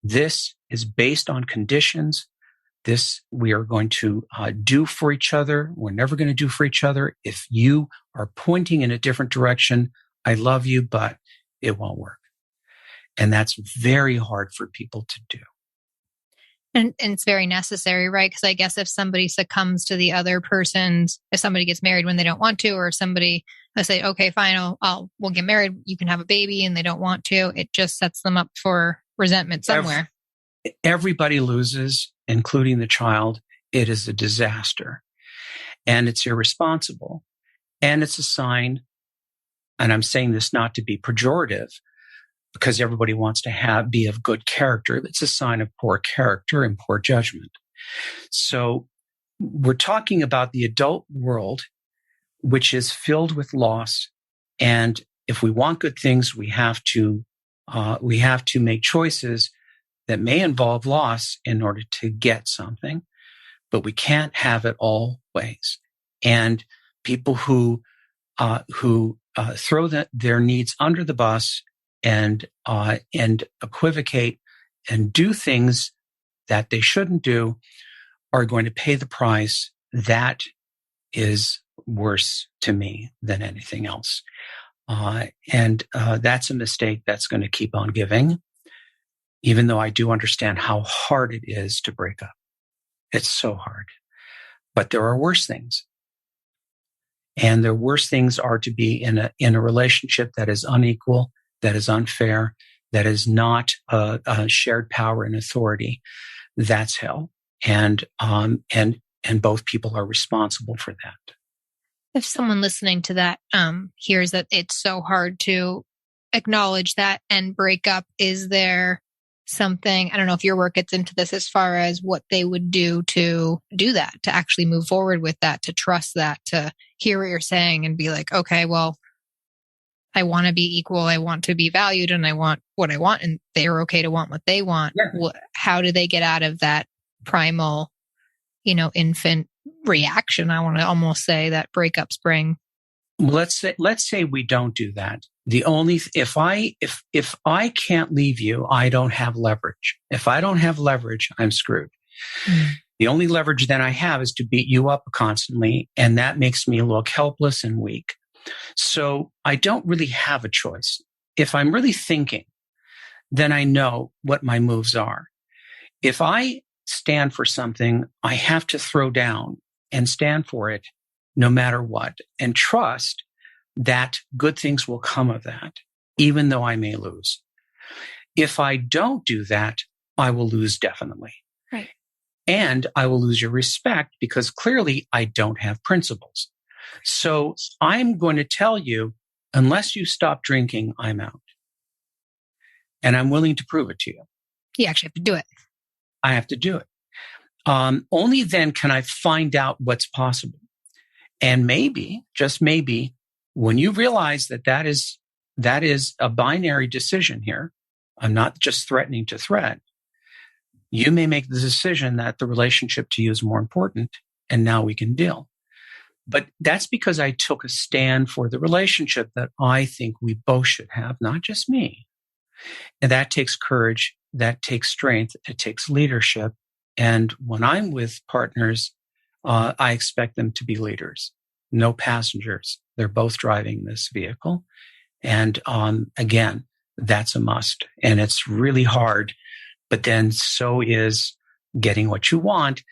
Speaker 3: This is based on conditions. This we are going to do for each other. We're never going to do for each other. If you are pointing in a different direction, I love you, but it won't work. And that's very hard for people to do.
Speaker 2: And it's very necessary, right? Because I guess if somebody succumbs to the other person's, if somebody gets married when they don't want to, or somebody say, okay, fine, we'll get married, you can have a baby, and they don't want to, it just sets them up for resentment somewhere.
Speaker 3: Everybody loses, including the child. It is a disaster. And it's irresponsible. And it's a sign, and I'm saying this not to be pejorative, because everybody wants to be of good character. It's a sign of poor character and poor judgment. So we're talking about the adult world, which is filled with loss. And if we want good things, we have to make choices that may involve loss in order to get something, but we can't have it all ways. And people who throw their needs under the bus and equivocate and do things that they shouldn't do are going to pay the price. That is worse to me than anything else. That's a mistake that's going to keep on giving, even though I do understand how hard it is to break up. It's so hard. But there are worse things. And the worst things are to be in a relationship that is unequal, that is unfair, that is not a shared power and authority. That's hell. And both people are responsible for that.
Speaker 2: If someone listening to that hears that it's so hard to acknowledge that and break up, is there something, I don't know if your work gets into this, as far as what they would do to do that, to actually move forward with that, to trust that, to hear what you're saying and be like, okay, well, I want to be equal. I want to be valued, and I want what I want, and they're okay to want what they want. Yeah. How do they get out of that primal, infant reaction? I want to almost say that breakups bring.
Speaker 3: Let's say we don't do that. If I can't leave you, I don't have leverage. If I don't have leverage, I'm screwed. Mm. The only leverage that I have is to beat you up constantly, and that makes me look helpless and weak. So I don't really have a choice. If I'm really thinking, then I know what my moves are. If I stand for something, I have to throw down and stand for it no matter what, and trust that good things will come of that, even though I may lose. If I don't do that, I will lose definitely.
Speaker 2: Right.
Speaker 3: And I will lose your respect because clearly I don't have principles. So I'm going to tell you, unless you stop drinking, I'm out. And I'm willing to prove it to you.
Speaker 2: You actually have to do it.
Speaker 3: I have to do it. Only then can I find out what's possible. And maybe, just maybe, when you realize that is a binary decision here, I'm not just threatening to threat, you may make the decision that the relationship to you is more important, and now we can deal. But that's because I took a stand for the relationship that I think we both should have, not just me. And that takes courage, that takes strength, it takes leadership. And when I'm with partners, I expect them to be leaders, no passengers. They're both driving this vehicle. And again, that's a must. And it's really hard. But then so is getting what you want.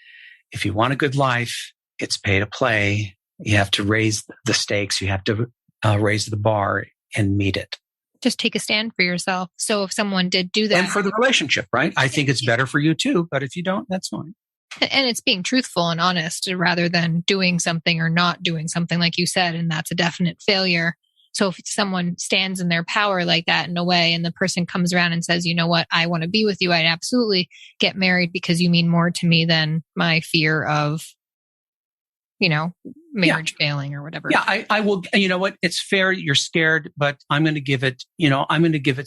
Speaker 3: If you want a good life, it's pay to play. You have to raise the stakes. You have to raise the bar and meet it.
Speaker 2: Just take a stand for yourself. So if someone did do that.
Speaker 3: And for the relationship, right? I think it's better for you too. But if you don't, that's fine.
Speaker 2: And it's being truthful and honest rather than doing something or not doing something, like you said, and that's a definite failure. So if someone stands in their power like that in a way, and the person comes around and says, you know what, I want to be with you, I'd absolutely get married because you mean more to me than my fear of, marriage failing or whatever.
Speaker 3: Yeah, I will. You know what? It's fair. You're scared, but I'm going to give it,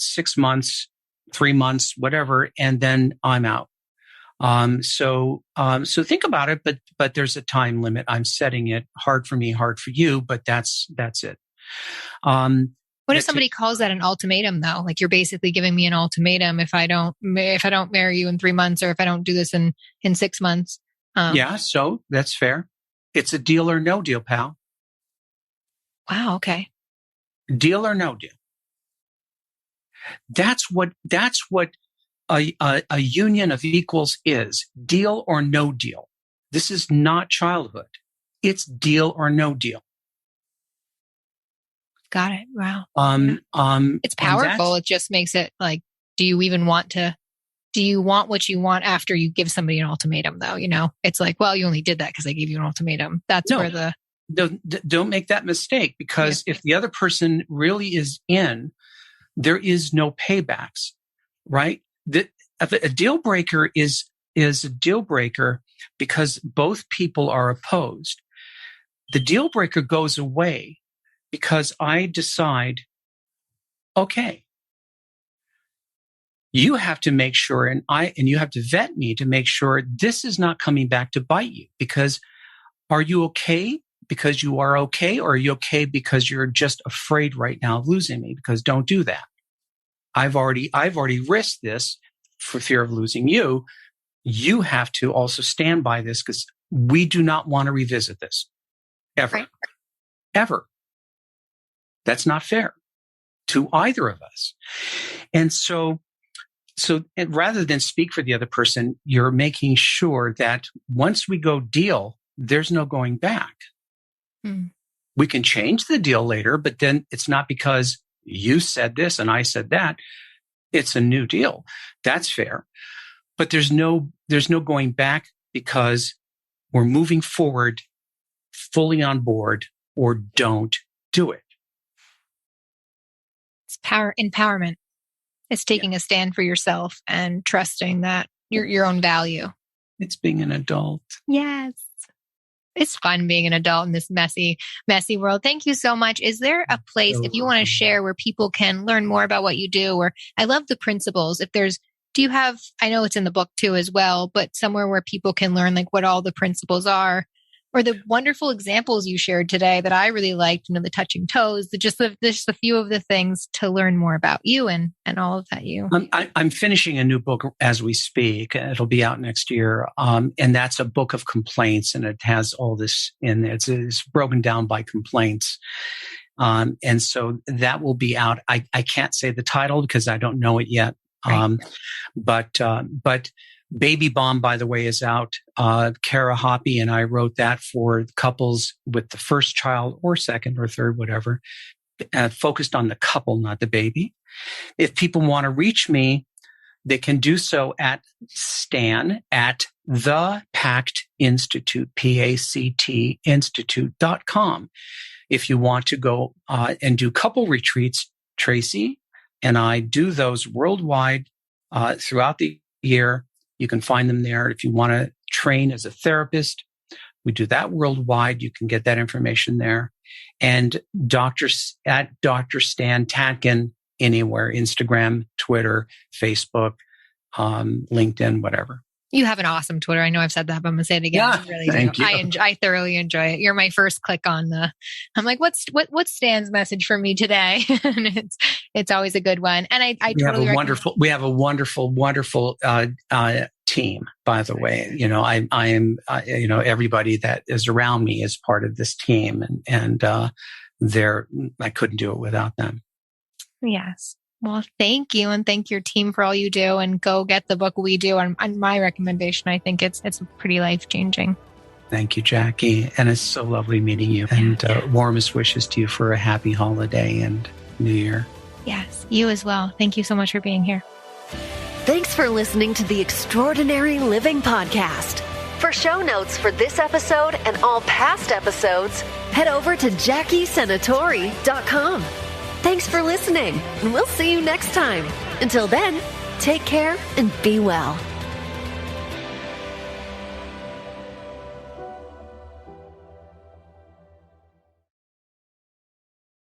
Speaker 3: 6 months, 3 months, whatever. And then I'm out. So think about it, but there's a time limit. I'm setting it hard for me, hard for you, but that's it.
Speaker 2: What if somebody calls that an ultimatum though? Like you're basically giving me an ultimatum if I don't marry you in 3 months, or if I don't do this in 6 months.
Speaker 3: So that's fair. It's a deal or no deal, pal.
Speaker 2: Wow. Okay.
Speaker 3: Deal or no deal. That's what a union of equals is. Deal or no deal. This is not childhood. It's deal or no deal.
Speaker 2: Got it. Wow. It's
Speaker 3: And
Speaker 2: powerful. It just makes it like, do you want what you want after you give somebody an ultimatum though? It's like, well, you only did that because I gave you an ultimatum. That's where
Speaker 3: don't make that mistake, because if the other person really is in, there is no paybacks, right? A deal breaker is a deal breaker because both people are opposed. The deal breaker goes away because I decide, okay, you have to make sure, and you have to vet me to make sure this is not coming back to bite you. Because are you okay because you are okay, or are you okay because you're just afraid right now of losing me? Because don't do that. I've already risked this for fear of losing you. You have to also stand by this, because we do not want to revisit this ever,
Speaker 2: right.
Speaker 3: Ever. That's not fair to either of us. And so rather than speak for the other person, you're making sure that once we go deal, there's no going back. We can change the deal later, but then it's not because you said this and I said that. It's a new deal. That's fair. But there's no going back, because we're moving forward fully on board, or don't do it.
Speaker 2: It's empowerment. It's taking a stand for yourself and trusting that your own value.
Speaker 3: It's being an adult.
Speaker 2: Yes. It's fun being an adult in this messy, messy world. Thank you so much. Is there a place, if you want to share, where people can learn more about what you do? Or I love the principles. Do you have, I know it's in the book too as well, but somewhere where people can learn like what all the principles are, or the wonderful examples you shared today that I really liked, the touching toes, just a few of the things to learn more about you and all of that you.
Speaker 3: I'm finishing a new book as we speak. It'll be out next year. And that's a book of complaints, and it has all this in there. It's broken down by complaints. And so that will be out. I can't say the title because I don't know it yet.
Speaker 2: Right.
Speaker 3: But Baby Bomb, by the way, is out. Kara Hoppy and I wrote that for couples with the first child or second or third, whatever, focused on the couple, not the baby. If people want to reach me, they can do so at Stan at the PACT Institute, PACT Institute.com. If you want to go and do couple retreats, Tracy and I do those worldwide throughout the year. You can find them there. If you want to train as a therapist, we do that worldwide. You can get that information there. And Dr. Stan Tatkin, anywhere, Instagram, Twitter, Facebook, LinkedIn, whatever.
Speaker 2: You have an awesome Twitter. I know I've said that, but I'm going to say it again.
Speaker 3: Yeah,
Speaker 2: I really
Speaker 3: thank
Speaker 2: do.
Speaker 3: you.
Speaker 2: I thoroughly enjoy it. You're my first click on I'm like, what's Stan's message for me today? And it's always a good one. And I totally
Speaker 3: we have a wonderful team, by the way. I am everybody that is around me is part of this team, and I couldn't do it without them.
Speaker 2: Yes. Well, thank you. And thank your team for all you do, and go get the book We Do. On my recommendation, I think it's pretty life-changing.
Speaker 3: Thank you, Jackie. And it's so lovely meeting you. And warmest wishes to you for a happy holiday and New Year.
Speaker 2: Yes, you as well. Thank you so much for being here.
Speaker 1: Thanks for listening to the Extraordinary Living Podcast. For show notes for this episode and all past episodes, head over to JackieSenatori.com. Thanks for listening, and we'll see you next time. Until then, take care and be well.